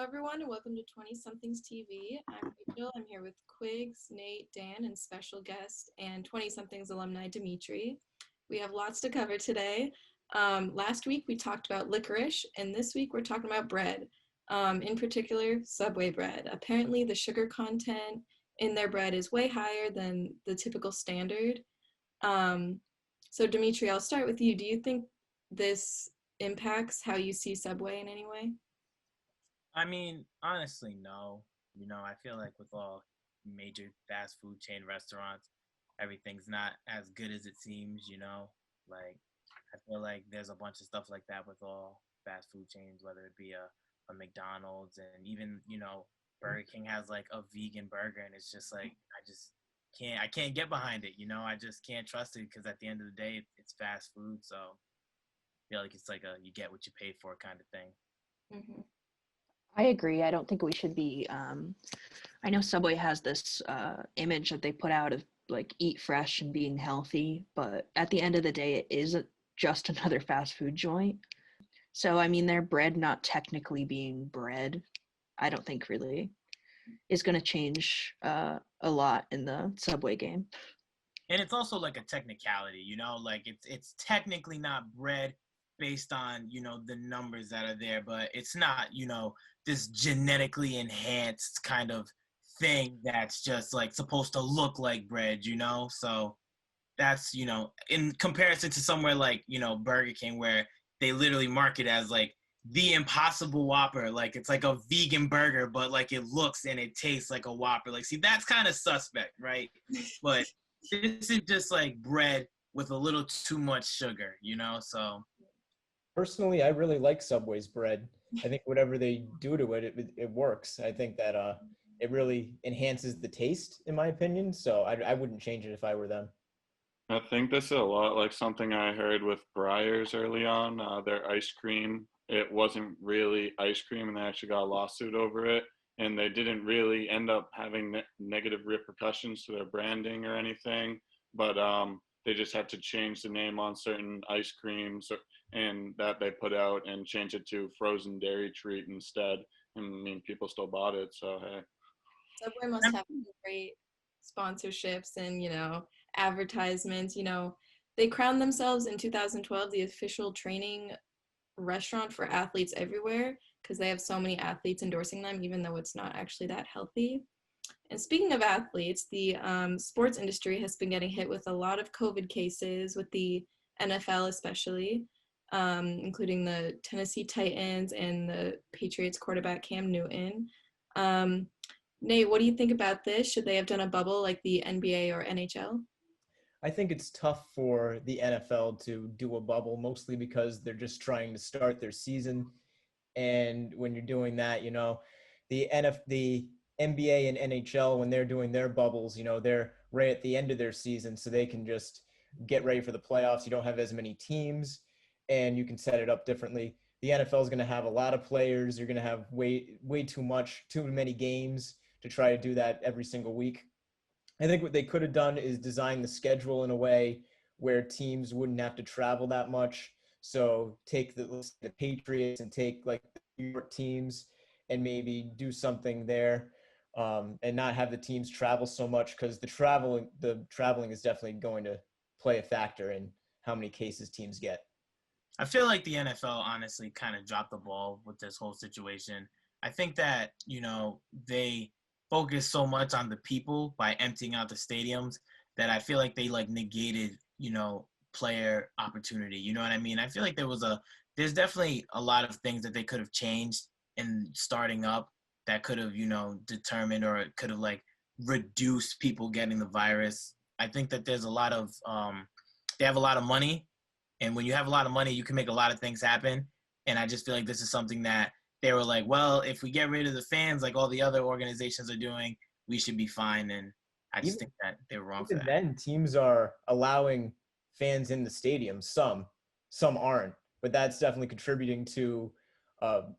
everyone, and welcome to 20SomethingsTV. I'm Rachel. I'm here with Quigs, Nate, Dan, and special guest and 20-somethings alumni Dimitri. We have lots to cover today. Last week we talked about licorice, and this week we're talking about bread. In particular, Subway bread. Apparently, the sugar content in their bread is way higher than the typical standard. So, Dimitri, I'll start with you. Do you think this impacts how you see Subway in any way? I mean, honestly, no. I feel like with all major fast food chain restaurants, everything's not as good as it seems. Like, I feel like there's a bunch of stuff like that with all fast food chains, whether it be a McDonald's and even, Burger King has like a vegan burger and it's just like, I can't get behind it. I just can't trust it because at the end of the day, it's fast food. So I feel like it's like you get what you pay for kind of thing. Mm-hmm. I agree. I don't think we should be. I know Subway has this image that they put out of like eat fresh and being healthy, but at the end of the day, it is just another fast food joint. So, I mean, their bread not technically being bread, I don't think really is going to change a lot in the Subway game. And it's also like a technicality, like it's technically not bread based on, the numbers that are there, but it's not, this genetically enhanced kind of thing that's just like supposed to look like bread. So that's, in comparison to somewhere like, Burger King where they literally market as like the Impossible Whopper. Like it's like a vegan burger, but like it looks and it tastes like a Whopper. Like, see, that's kind of suspect, right? But this is just like bread with a little too much sugar. So Personally, I really like Subway's bread. I think whatever they do to it works. I think that it really enhances the taste, in my opinion. So I wouldn't change it if I were them. I think this is a lot like something I heard with Breyers early on. Their ice cream, it wasn't really ice cream, and they actually got a lawsuit over it. And they didn't really end up having negative repercussions to their branding or anything, but they just had to change the name on certain ice creams and that they put out and change it to frozen dairy treat instead. And I mean, people still bought it, so hey. Subway must have great sponsorships and, advertisements. They crowned themselves in 2012 the official training restaurant for athletes everywhere because they have so many athletes endorsing them, even though it's not actually that healthy. And speaking of athletes, the sports industry has been getting hit with a lot of COVID cases, with the NFL especially, including the Tennessee Titans and the Patriots quarterback Cam Newton. Nate, what do you think about this? Should they have done a bubble like the NBA or NHL? I think it's tough for the NFL to do a bubble, mostly because they're just trying to start their season. And when you're doing that, the NBA and NHL, when they're doing their bubbles, they're right at the end of their season, so they can just get ready for the playoffs. You don't have as many teams, and you can set it up differently. The NFL is going to have a lot of players. You're going to have way too many games to try to do that every single week. I think what they could have done is design the schedule in a way where teams wouldn't have to travel that much. So take the Patriots and take like the New York teams and maybe do something there, and not have the teams travel so much, because the traveling is definitely going to play a factor in how many cases teams get. I feel like the NFL honestly kind of dropped the ball with this whole situation. I think that, they focus so much on the people by emptying out the stadiums that I feel like they like negated, player opportunity. You know what I mean? I feel like there's definitely a lot of things that they could have changed in starting up that could have, determined or could have like reduced people getting the virus. I think that there's a lot of, they have a lot of money. And when you have a lot of money, you can make a lot of things happen. And I just feel like this is something that they were like, well, if we get rid of the fans like all the other organizations are doing, we should be fine. And I just think that they were wrong for that. Then teams are allowing fans in the stadium. Some aren't, but that's definitely contributing to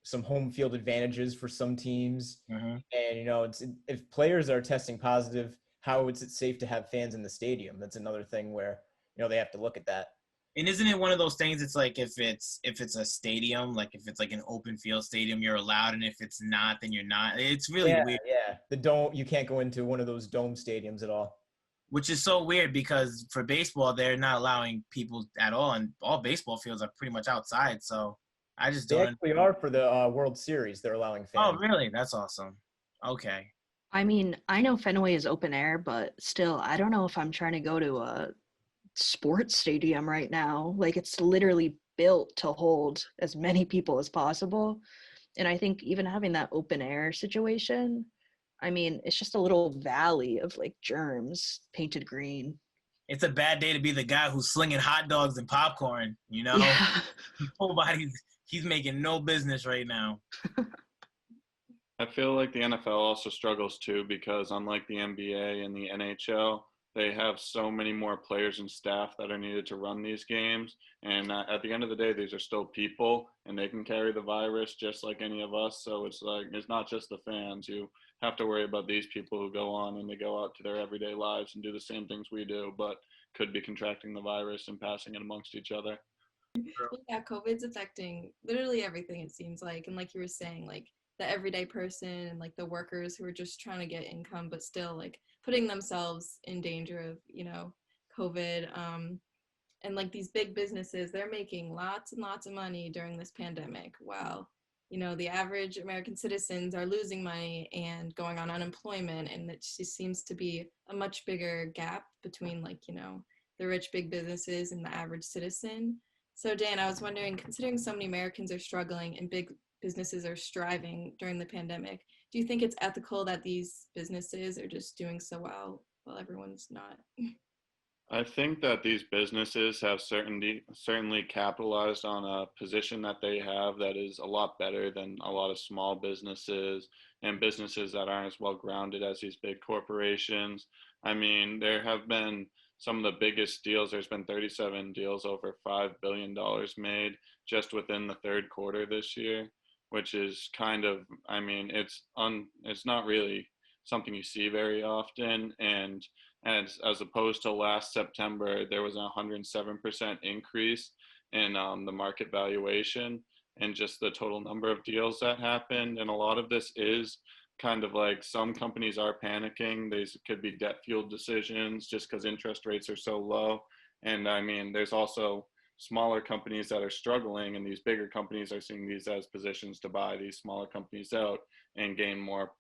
some home field advantages for some teams. Mm-hmm. And if players are testing positive, how is it safe to have fans in the stadium? That's another thing where they have to look at that. And isn't it one of those things? It's like if it's a stadium, like if it's like an open field stadium, you're allowed, and if it's not, then you're not. It's really Yeah, weird, yeah. The dome, you can't go into one of those dome stadiums at all. which is so weird because for baseball, they're not allowing people at all, and all baseball fields are pretty much outside. So I just They don't actually understand. are for the World Series. They're allowing Oh, fans. really? That's awesome. Okay. I mean, I know Fenway is open air, but still, I don't know if I'm trying to go to a sports stadium right now. Like, it's literally built to hold as many people as possible. And I think even having that open air situation, I mean, it's just a little valley of like germs painted green. It's a bad day to be the guy who's slinging hot dogs and popcorn. You know, Yeah. nobody's he's making no business right now. I feel like the NFL also struggles too because unlike the NBA and the NHL, they have so many more players and staff that are needed to run these games. And at the end of the day, these are still people, and they can carry the virus just like any of us. So it's like it's not just the fans. You have to worry about these people who go on and they go out to their everyday lives and do the same things we do, but could be contracting the virus and passing it amongst each other. Yeah, COVID's affecting literally everything, it seems like. And like you were saying, like the everyday person and like the workers who are just trying to get income, but still like putting themselves in danger of, COVID. And like these big businesses, they're making lots and lots of money during this pandemic, while the average American citizens are losing money and going on unemployment. And it just seems to be a much bigger gap between like the rich big businesses and the average citizen. So Dan, I was wondering, considering so many Americans are struggling and big businesses are striving during the pandemic, do you think it's ethical that these businesses are just doing so well while everyone's not? I think that these businesses have certainly capitalized on a position that they have that is a lot better than a lot of small businesses and businesses that aren't as well grounded as these big corporations. I mean, there have been some of the biggest deals. There's been 37 deals over $5 billion made just within the third quarter this year, which is kind of, I mean, it's not really something you see very often. And as opposed to last September, there was a 107% increase in the market valuation and just the total number of deals that happened. And a lot of this is kind of like some companies are panicking. These could be debt fueled decisions just because interest rates are so low. And I mean, there's also smaller companies that are struggling, and these bigger companies are seeing these as positions to buy these smaller companies out and gain more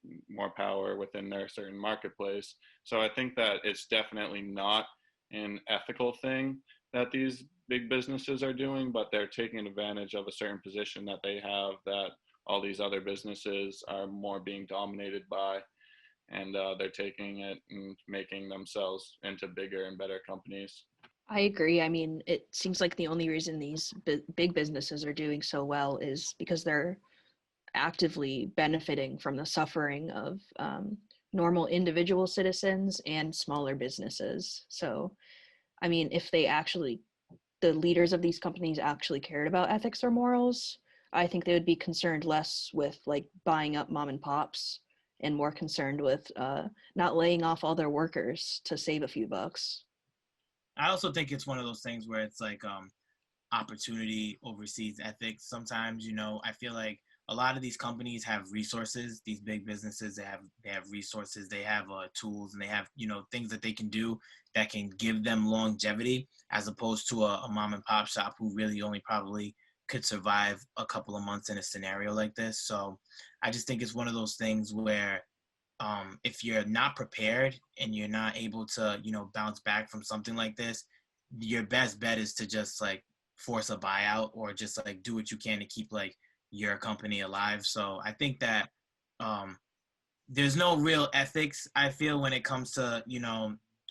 power within their certain marketplace. So I think that it's definitely not an ethical thing that these big businesses are doing, but they're taking advantage of a certain position that they have that all these other businesses are more being dominated by, and they're taking it and making themselves into bigger and better companies. I agree. I mean, it seems like the only reason these big businesses are doing so well is because they're actively benefiting from the suffering of normal individual citizens and smaller businesses. So, I mean, if the leaders of these companies actually cared about ethics or morals, I think they would be concerned less with like buying up mom and pops and more concerned with not laying off all their workers to save a few bucks. I also think it's one of those things where it's like opportunity oversees ethics. Sometimes, I feel like a lot of these companies have resources. These big businesses, they have resources, they have tools, and they have things that they can do that can give them longevity, as opposed to a mom and pop shop who really only probably could survive a couple of months in a scenario like this. So I just think it's one of those things where if you're not prepared and you're not able to bounce back from something like this, your best bet is to just like force a buyout or just like do what you can to keep like your company alive. So I think that um, there's no real ethics, I feel, when it comes to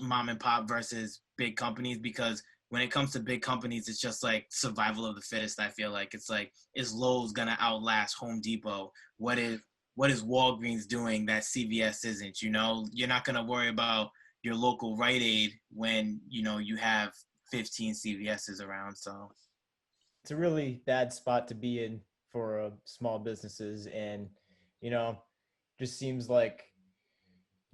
mom and pop versus big companies, because when it comes to big companies, it's just like survival of the fittest. I feel like it's like, is Lowe's gonna outlast Home Depot? What is Walgreens doing that CVS isn't? You're not gonna worry about your local Rite Aid when you have 15 CVSs around. So It's a really bad spot to be in for small businesses, and you know, just seems like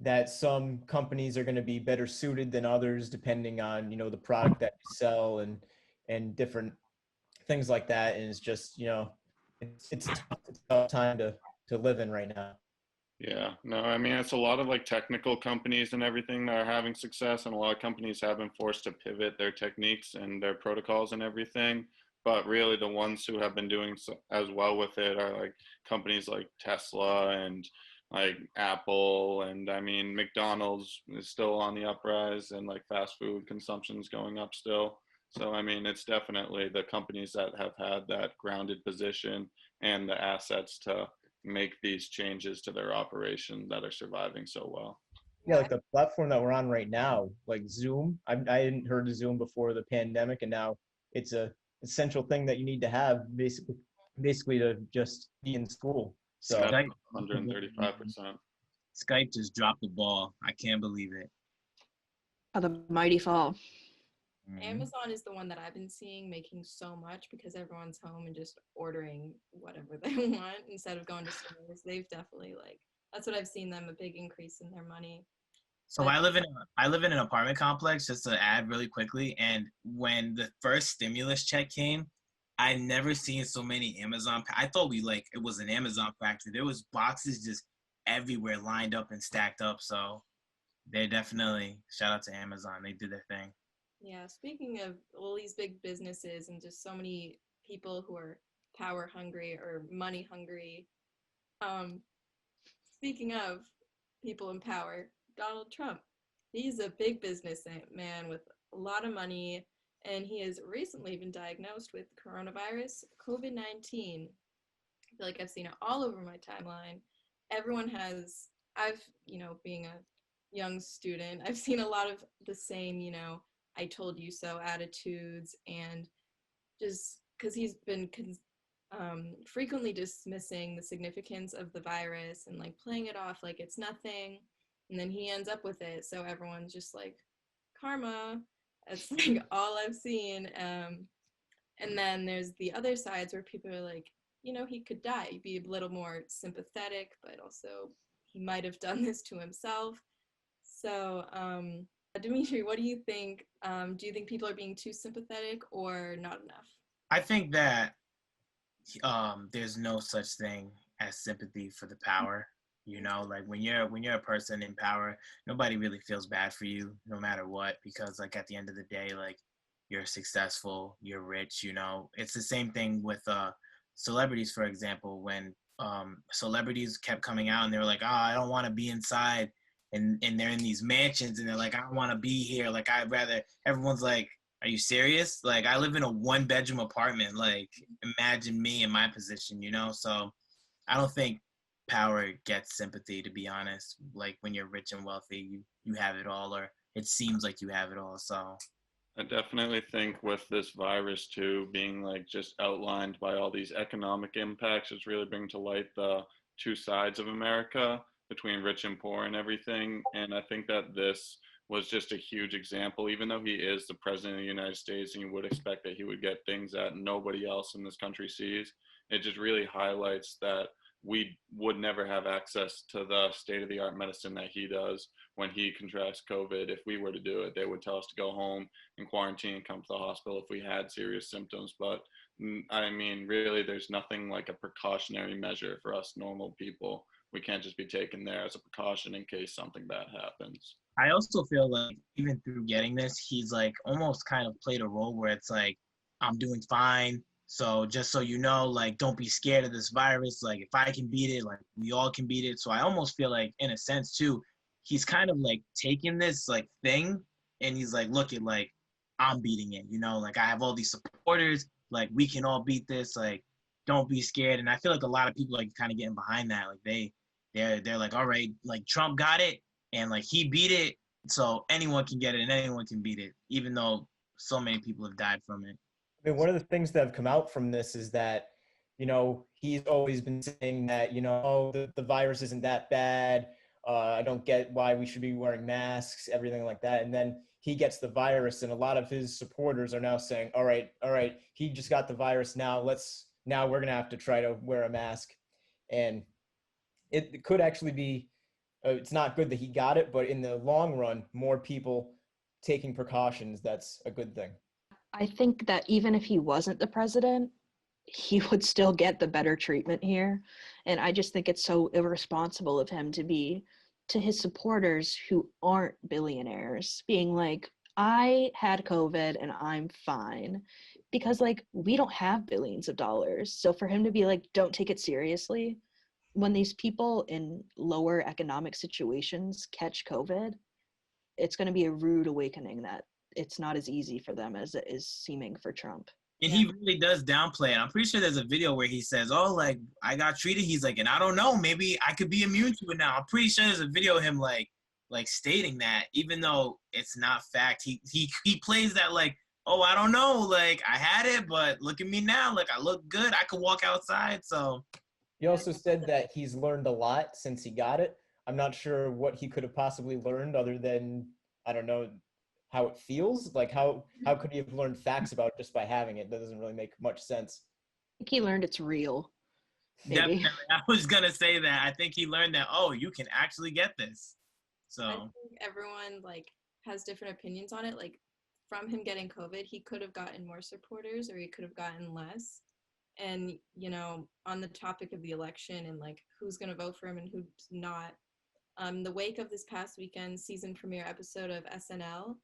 that some companies are going to be better suited than others depending on the product that you sell, and and different things like that. And it's just, it's a tough time to live in right now. Yeah, no, I mean, it's a lot of like technical companies and everything that are having success, and a lot of companies have been forced to pivot their techniques and their protocols and everything. But really, the ones who have been doing as well with it are like companies like Tesla and like Apple. And I mean, McDonald's is still on the uprise, and like fast food consumption is going up still. So, I mean, it's definitely the companies that have had that grounded position and the assets to make these changes to their operation that are surviving so well. Yeah, like the platform that we're on right now, like Zoom. I hadn't heard of Zoom before the pandemic, and now it's a essential thing that you need to have basically to just be in school. So That's Skype, 135%. Skype just dropped the ball. I can't believe it. How the mighty fall. Amazon is the one that I've been seeing making so much because everyone's home and just ordering whatever they want instead of going to stores. They've definitely that's what I've seen them, a big increase in their money. So But I live in an apartment complex, just to add really quickly, and when the first stimulus check came, I never seen so many Amazon. I thought it was an Amazon factory. There was boxes just everywhere lined up and stacked up. So they're definitely, shout out to Amazon. They did their thing. yeah, speaking of all these big businesses and just so many people who are power hungry or money hungry, um, speaking of people in power, Donald Trump. He's a big businessman with a lot of money, and he has recently been diagnosed with coronavirus, COVID-19. I feel like I've seen it all over my timeline. Everyone has, being a young student, I've seen a lot of the same, I told you so attitudes, and just because he's been frequently dismissing the significance of the virus and playing it off like it's nothing, and then he ends up with it. So everyone's just like, karma. That's all I've seen. And then there's the other sides where people are like, he could die. Be a little more sympathetic, but also he might have done this to himself. So, Dimitri, what do you think? Do you think people are being too sympathetic or not enough? I think that there's no such thing as sympathy for the power. Like when you're a person in power, nobody really feels bad for you, no matter what, because at the end of the day, you're successful, you're rich. It's the same thing with celebrities, for example. When celebrities kept coming out and they were like, "Oh, I don't want to be inside," and they're in these mansions and they're like, "I don't want to be here. I'd rather." Everyone's like, are you serious? I live in a 1-bedroom apartment. Imagine me in my position, So I don't think power gets sympathy, to be honest. When you're rich and wealthy, you have it all, or it seems like you have it all. So I definitely think with this virus too being just outlined by all these economic impacts, it's really bringing to light the two sides of America between rich and poor and everything. And I think that this was just a huge example, even though he is the president of the United States and you would expect that he would get things that nobody else in this country sees. It just really highlights that we would never have access to the state-of-the-art medicine that he does when he contracts COVID. If we were to do it, they would tell us to go home and quarantine and come to the hospital if we had serious symptoms. But I mean, really, there's nothing like a precautionary measure for us normal people. We can't just be taken there as a precaution in case something bad happens. I also feel like even through getting this, he's almost kind of played a role where it's I'm doing fine. So just so you know, don't be scared of this virus. If I can beat it, we all can beat it. So I almost feel in a sense too, he's kind of taking this thing and he's look at I'm beating it. I have all these supporters. We can all beat this. Don't be scared. And I feel a lot of people kind of getting behind that. They're all right, Trump got it and he beat it. So anyone can get it and anyone can beat it, even though so many people have died from it. I mean, one of the things that have come out from this is that, he's always been saying that, oh, the virus isn't that bad. I don't get why we should be wearing masks, everything like that. And then he gets the virus, and a lot of his supporters are now saying, all right, he just got the virus. Now we're going to have to try to wear a mask. And it could actually be, it's not good that he got it, but in the long run, more people taking precautions, that's a good thing. I think that even if he wasn't the president, he would still get the better treatment here. And I just think it's so irresponsible of him to be to his supporters who aren't billionaires being like, I had COVID and I'm fine. Because like we don't have billions of dollars. So for him to be like, don't take it seriously, when these people in lower economic situations catch COVID, it's going to be a rude awakening that it's not as easy for them as it is seeming for Trump. And Yeah. he really does downplay it. I'm pretty sure there's a video where he says, "Oh, like I got treated." He's like, "And I don't know, maybe I could be immune to it now." I'm pretty sure there's a video of him like stating that, even though it's not fact. He plays that like, "Oh, I don't know, like I had it, but look at me now, like I look good. I could walk outside." So He also said that he's learned a lot since he got it. I'm not sure what he could have possibly learned other than, I don't know, how it feels. Like how could he have learned facts about it just by having it? That doesn't really make much sense. I think he learned it's real, maybe. definitely, I was gonna say that. I think he learned that. Oh, you can actually get this. I So think everyone like has different opinions on it. Like from him getting COVID, he could have gotten more supporters or he could have gotten less. And on the topic of the election and like who's gonna vote for him and who's not, the wake of this past weekend season premiere episode of SNL,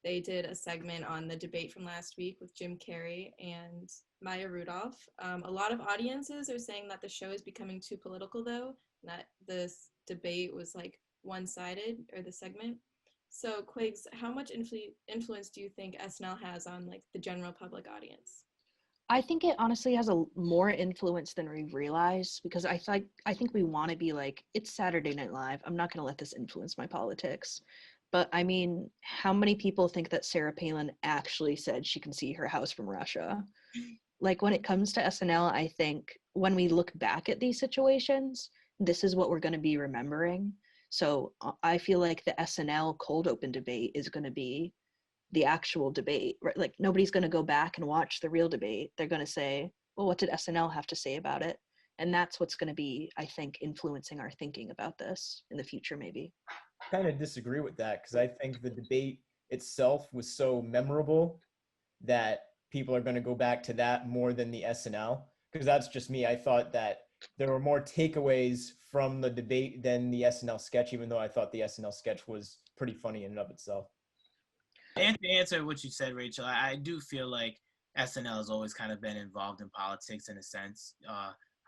they did a segment on the debate from last week with Jim Carrey and Maya Rudolph. A lot of audiences are saying that the show is becoming too political, though, that this debate was like one-sided, or the segment. So, Quigs, how much influence do you think SNL has on like the general public audience? I think it honestly has a more influence than we realize because I think we want to be like, it's Saturday Night Live. I'm not going to let this influence my politics. But I mean, how many people think that Sarah Palin actually said she can see her house from Russia? Like when it comes to SNL, I think when we look back at these situations, this is what we're going to be remembering. So I feel like the SNL cold open debate is going to be the actual debate, right? Like nobody's going to go back and watch the real debate. They're going to say, well, what did SNL have to say about it? And that's what's going to be, I think, influencing our thinking about this in the future, maybe. Kind of disagree with that because I think the debate itself was so memorable that people are going to go back to that more than the SNL. Because that's just me. I thought that there were more takeaways from the debate than the SNL sketch, even though I thought the SNL sketch was pretty funny in and of itself. and to answer what you said, Rachel, I do feel like SNL has always kind of been involved in politics in a sense.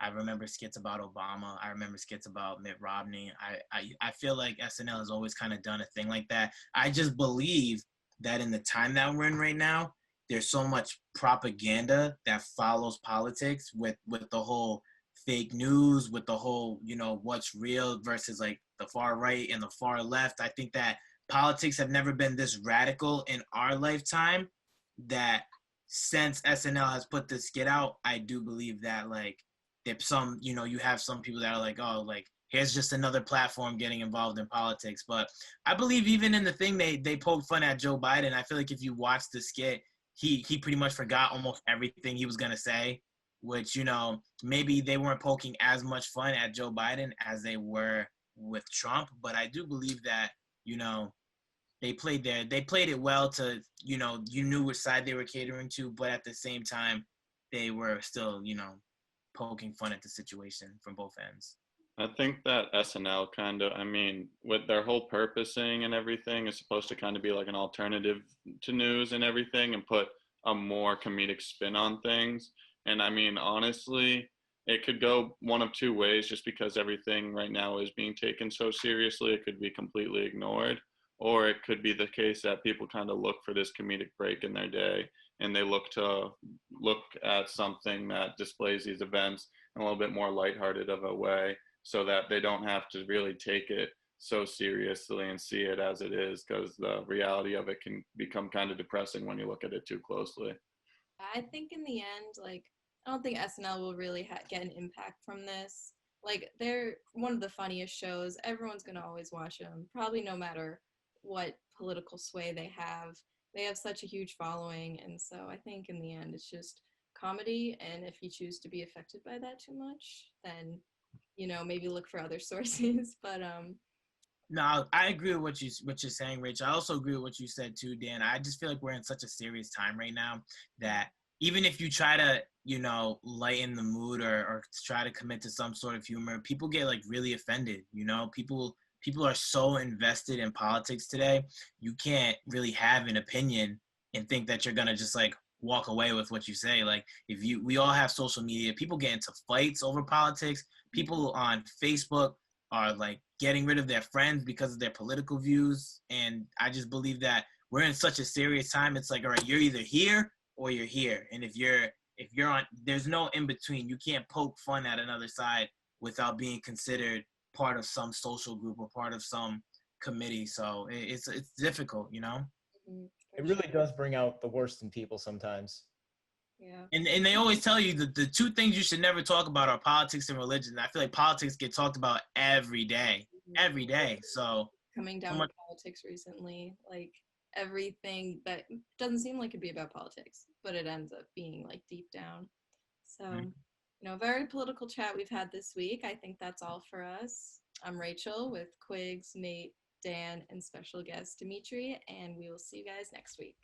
I remember skits about Obama. I remember skits about Mitt Romney. I feel like SNL has always kind of done a thing like that. I just believe that in the time that we're in right now, there's so much propaganda that follows politics with the whole fake news, with the whole, what's real versus like the far right and the far left. I think that politics have never been this radical in our lifetime, that since SNL has put this skit out, I do believe that like if some, you have some people that are like, oh, like here's just another platform getting involved in politics. But I believe even in the thing they poked fun at Joe Biden. I feel like if you watch the skit, he pretty much forgot almost everything he was gonna say, which maybe they weren't poking as much fun at Joe Biden as they were with Trump. But I do believe that they played it well to, you knew which side they were catering to, but at the same time, they were still, poking fun at the situation from both ends. I think that SNL kind of, I mean, with their whole purposing and everything, is supposed to kind of be like an alternative to news and everything and put a more comedic spin on things. And I mean, honestly, it could go one of two ways just because everything right now is being taken so seriously. It could be completely ignored, or it could be the case that people kind of look for this comedic break in their day and they look at something that displays these events in a little bit more lighthearted of a way so that they don't have to really take it so seriously and see it as it is, because the reality of it can become kind of depressing when you look at it too closely. I think in the end, like, I don't think SNL will really get an impact from this. Like, they're one of the funniest shows. Everyone's going to always watch them, probably no matter what political sway they have. They have such a huge following. And so I think in the end, it's just comedy. And if you choose to be affected by that too much, then, maybe look for other sources. But No, I agree with what you're saying, Rich. I also agree with what you said too, Dan. I just feel like we're in such a serious time right now that even if you try to, lighten the mood or try to commit to some sort of humor, people get like really offended. People are so invested in politics today. You can't really have an opinion and think that you're gonna just like walk away with what you say. Like we all have social media. People get into fights over politics. People on Facebook are like getting rid of their friends because of their political views. And I just believe that we're in such a serious time. It's like, all right, you're either here or you're here. And if you're on, there's no in between. You can't poke fun at another side without being considered part of some social group or part of some committee. So it's difficult, Mhm, It for sure. really does bring out the worst in people sometimes. Yeah. And they always tell you that the two things you should never talk about are politics and religion. I feel like politics get talked about every day, every day. So Coming so down much. with politics recently, like everything that doesn't seem like it'd be about politics, but it ends up being like deep down. So, very political chat we've had this week. I think that's all for us. I'm Rachel with Quigs, Nate, Dan, and special guest Dimitri, and we will see you guys next week.